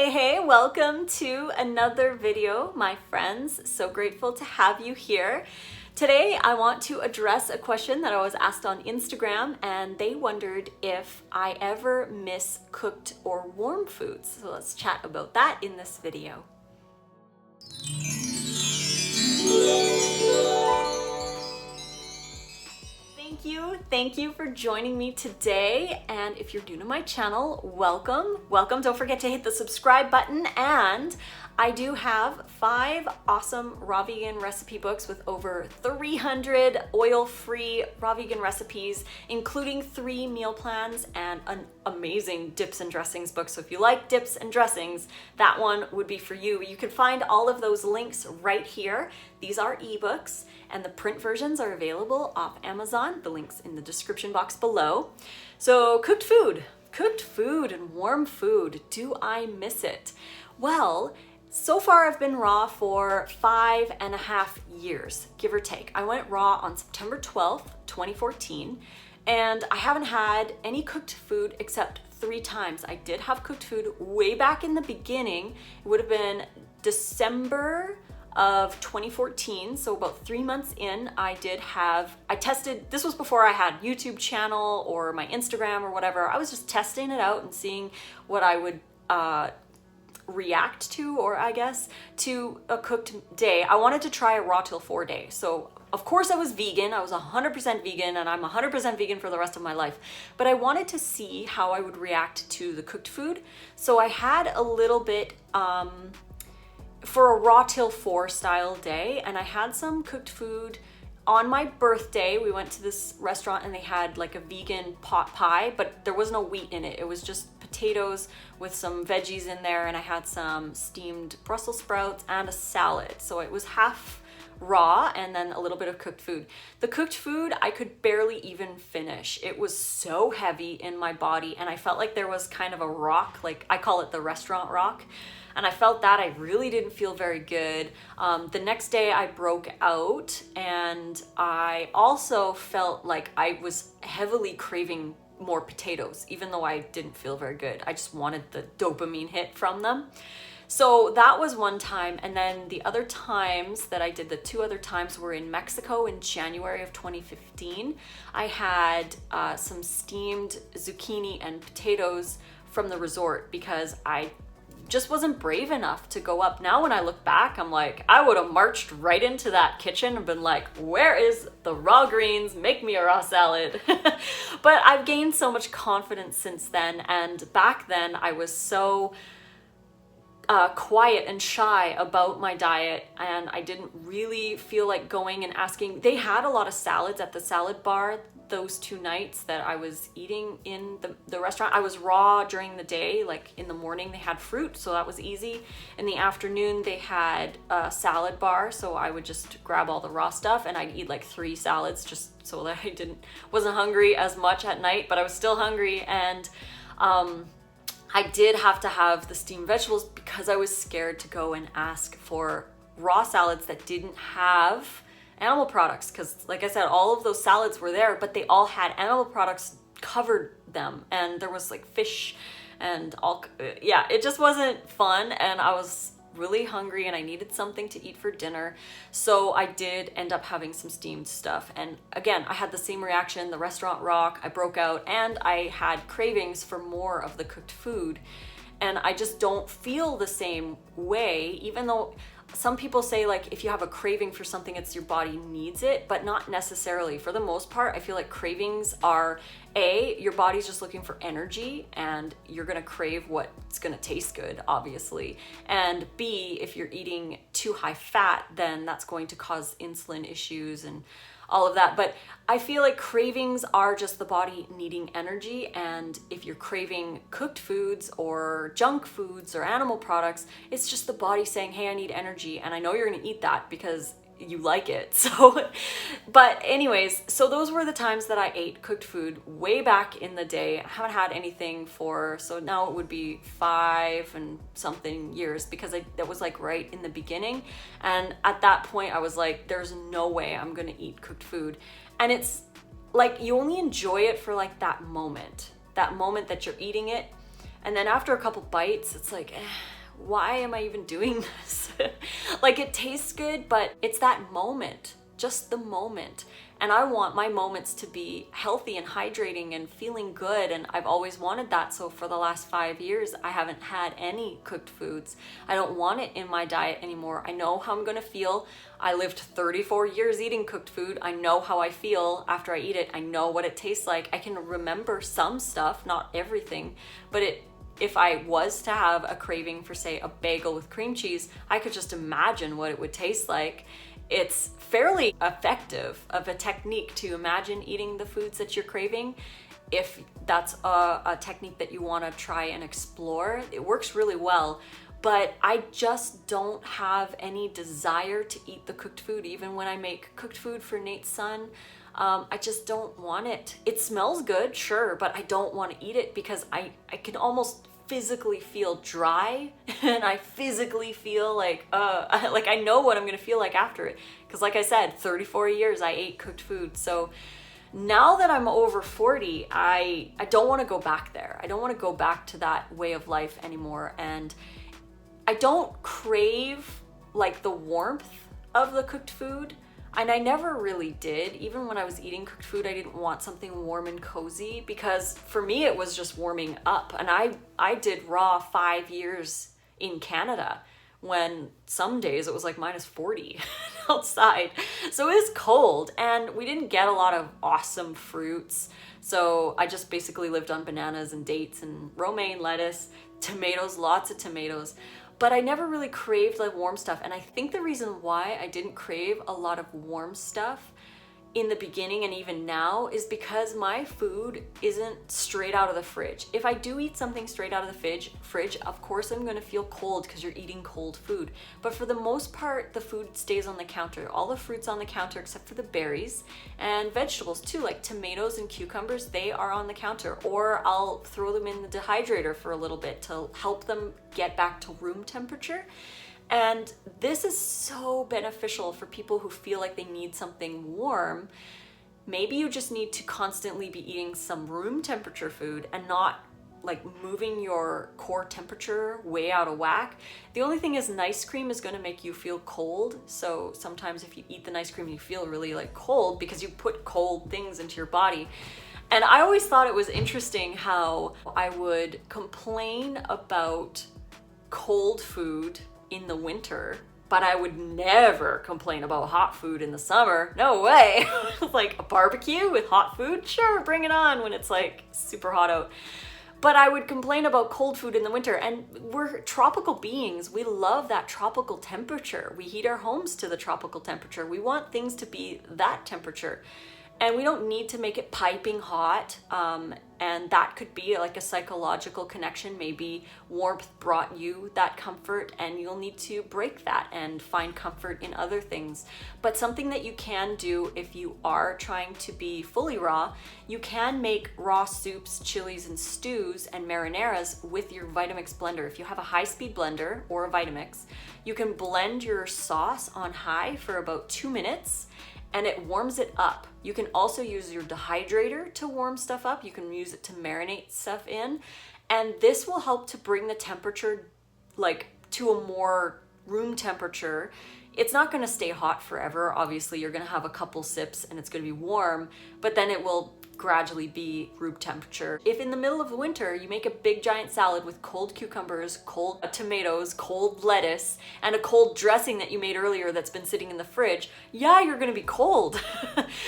Hey, welcome to another video, my friends. So grateful to have you here. Today, I want to address a question that I was asked on Instagram, and they wondered if I ever miss cooked or warm foods. So let's chat about that in this video. Thank you for joining me today. And if you're new to my channel, welcome. Don't forget to hit the subscribe button. And I do have 5 awesome raw vegan recipe books with over 300 oil-free raw vegan recipes, including 3 meal plans and an amazing dips and dressings book. So if you like dips and dressings, that one would be for you. You can find all of those links right here. These are ebooks, and the print versions are available off Amazon. The link's in the description box below. So cooked food and warm food, do I miss it? Well, so far I've been raw for 5.5 years, give or take. I went raw on September 12th, 2014, and I haven't had any cooked food except 3 times. I did have cooked food way back in the beginning. It would have been December of 2014, so about 3 months in, I tested, this was before I had YouTube channel or my Instagram or whatever. I was just testing it out and seeing what I would react to, or I guess, to a cooked day. I wanted to try a raw till 4 day. So of course I was vegan. I was 100% vegan, and I'm 100% vegan for the rest of my life. But I wanted to see how I would react to the cooked food. So I had a little bit, for a raw till 4 style day, and I had some cooked food. On my birthday, we went to this restaurant and they had like a vegan pot pie, but there was no wheat in it. It was just potatoes with some veggies in there, and I had some steamed Brussels sprouts and a salad. So it was half raw and then a little bit of cooked food. The cooked food, I could barely even finish. It was so heavy in my body, and I felt like there was kind of a rock, like I call it the restaurant rock. And I felt that I really didn't feel very good. The next day I broke out, and I also felt like I was heavily craving more potatoes, even though I didn't feel very good. I just wanted the dopamine hit from them. So that was one time. And then the other times that I did, the 2 other times, were in Mexico in January of 2015. I had some steamed zucchini and potatoes from the resort because I just wasn't brave enough to go up. Now when I look back, I'm like, I would have marched right into that kitchen and been like, where is the raw greens? Make me a raw salad. But I've gained so much confidence since then. And back then I was so quiet and shy about my diet, and I didn't really feel like going and asking. They had a lot of salads at the salad bar those 2 nights that I was eating in the restaurant. I was raw during the day, like in the morning they had fruit, so that was easy. In the afternoon they had a salad bar, so I would just grab all the raw stuff and I'd eat like 3 salads just so that I wasn't hungry as much at night, but I was still hungry. And I did have to have the steamed vegetables because I was scared to go and ask for raw salads that didn't have animal products, because like I said, all of those salads were there, but they all had animal products covered them, and there was like fish and all. Yeah, it just wasn't fun, and I was really hungry and I needed something to eat for dinner. So I did end up having some steamed stuff, and again I had the same reaction, the restaurant rock. I broke out and I had cravings for more of the cooked food, and I just don't feel the same way, even though some people say like if you have a craving for something, it's your body needs it, but not necessarily. For the most part, I feel like cravings are your body's just looking for energy, and you're gonna crave what's gonna taste good, obviously. And B, if you're eating too high fat, then that's going to cause insulin issues and all of that. But I feel like cravings are just the body needing energy, and if you're craving cooked foods or junk foods or animal products, it's just the body saying, hey, I need energy, and I know you're gonna eat that because you like it. So, but anyways, so those were the times that I ate cooked food way back in the day. I haven't had anything so now it would be 5 and something years, because that was like right in the beginning. And at that point I was like, there's no way I'm gonna eat cooked food. And it's like, you only enjoy it for like that moment that you're eating it. And then after a couple bites, it's like, why am I even doing this? Like, it tastes good, but it's that moment, just the moment. And I want my moments to be healthy and hydrating and feeling good. And I've always wanted that. So for the last 5 years, I haven't had any cooked foods. I don't want it in my diet anymore. I know how I'm going to feel. I lived 34 years eating cooked food. I know how I feel after I eat it. I know what it tastes like. I can remember some stuff, not everything, but if I was to have a craving for, say, a bagel with cream cheese, I could just imagine what it would taste like. It's fairly effective of a technique to imagine eating the foods that you're craving. If that's a technique that you want to try and explore, it works really well. But I just don't have any desire to eat the cooked food. Even when I make cooked food for Nate's son, I just don't want it. It smells good, sure, but I don't want to eat it because I can almost physically feel dry, and I physically feel like I know what I'm gonna feel like after it, because like I said, 34 years I ate cooked food. So now that I'm over 40, I don't want to go back there. I don't want to go back to that way of life anymore, and I don't crave like the warmth of the cooked food. And I never really did. Even when I was eating cooked food, I didn't want something warm and cozy, because for me it was just warming up. And I did raw 5 years in Canada when some days it was like -40 outside. So it was cold, and we didn't get a lot of awesome fruits. So I just basically lived on bananas and dates and romaine lettuce, tomatoes, lots of tomatoes. But I never really craved like warm stuff. And I think the reason why I didn't crave a lot of warm stuff in the beginning and even now is because my food isn't straight out of the fridge. If I do eat something straight out of the fridge, of course I'm gonna feel cold because you're eating cold food. But for the most part, the food stays on the counter. All the fruit's on the counter except for the berries, and vegetables too, like tomatoes and cucumbers, they are on the counter. Or I'll throw them in the dehydrator for a little bit to help them get back to room temperature. And this is so beneficial for people who feel like they need something warm. Maybe you just need to constantly be eating some room temperature food and not like moving your core temperature way out of whack. The only thing is, nice cream is going to make you feel cold. So sometimes if you eat the nice cream, you feel really like cold because you put cold things into your body. And I always thought it was interesting how I would complain about cold food in the winter, but I would never complain about hot food in the summer. No way. Like a barbecue with hot food, sure, bring it on when it's like super hot out. But I would complain about cold food in the winter, and we're tropical beings. We love that tropical temperature. We heat our homes to the tropical temperature. We want things to be that temperature. And we don't need to make it piping hot. And that could be like a psychological connection. Maybe warmth brought you that comfort, and you'll need to break that and find comfort in other things. But something that you can do if you are trying to be fully raw, you can make raw soups, chilies, and stews and marinaras with your Vitamix blender. If you have a high-speed blender or a Vitamix, you can blend your sauce on high for about 2 minutes, and it warms it up. You can also use your dehydrator to warm stuff up. You can use it to marinate stuff in. And this will help to bring the temperature like to a more room temperature. It's not gonna stay hot forever. Obviously, you're gonna have a couple sips and it's gonna be warm, but then it will gradually be room temperature. If in the middle of the winter you make a big giant salad with cold cucumbers, cold tomatoes, cold lettuce, and a cold dressing that you made earlier that's been sitting in the fridge, yeah, you're gonna be cold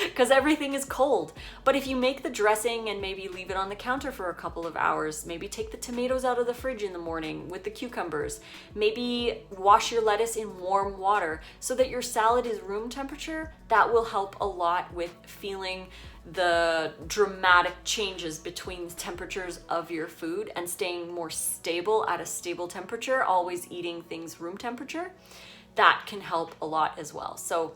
because everything is cold. But if you make the dressing and maybe leave it on the counter for a couple of hours, maybe take the tomatoes out of the fridge in the morning with the cucumbers, maybe wash your lettuce in warm water so that your salad is room temperature, that will help a lot with feeling the dramatic changes between the temperatures of your food and staying more stable at a stable temperature, always eating things room temperature. That can help a lot as well. So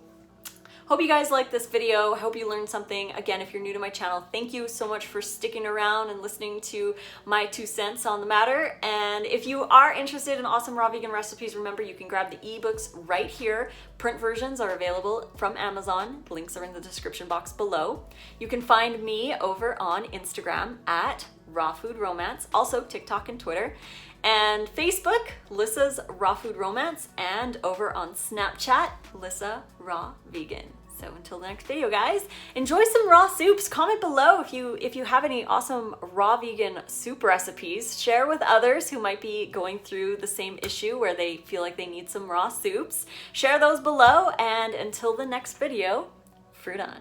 Hope you guys liked this video. I hope you learned something. Again, if you're new to my channel, thank you so much for sticking around and listening to my 2 cents on the matter. And if you are interested in awesome raw vegan recipes, remember you can grab the ebooks right here. Print versions are available from Amazon. Links are in the description box below. You can find me over on Instagram at Raw Food Romance, also TikTok and Twitter, and Facebook, Lissa's Raw Food Romance, and over on Snapchat, Lissa Raw Vegan. So until the next video, guys, enjoy some raw soups. Comment below if you have any awesome raw vegan soup recipes. Share with others who might be going through the same issue where they feel like they need some raw soups. Share those below, and until the next video, fruit on.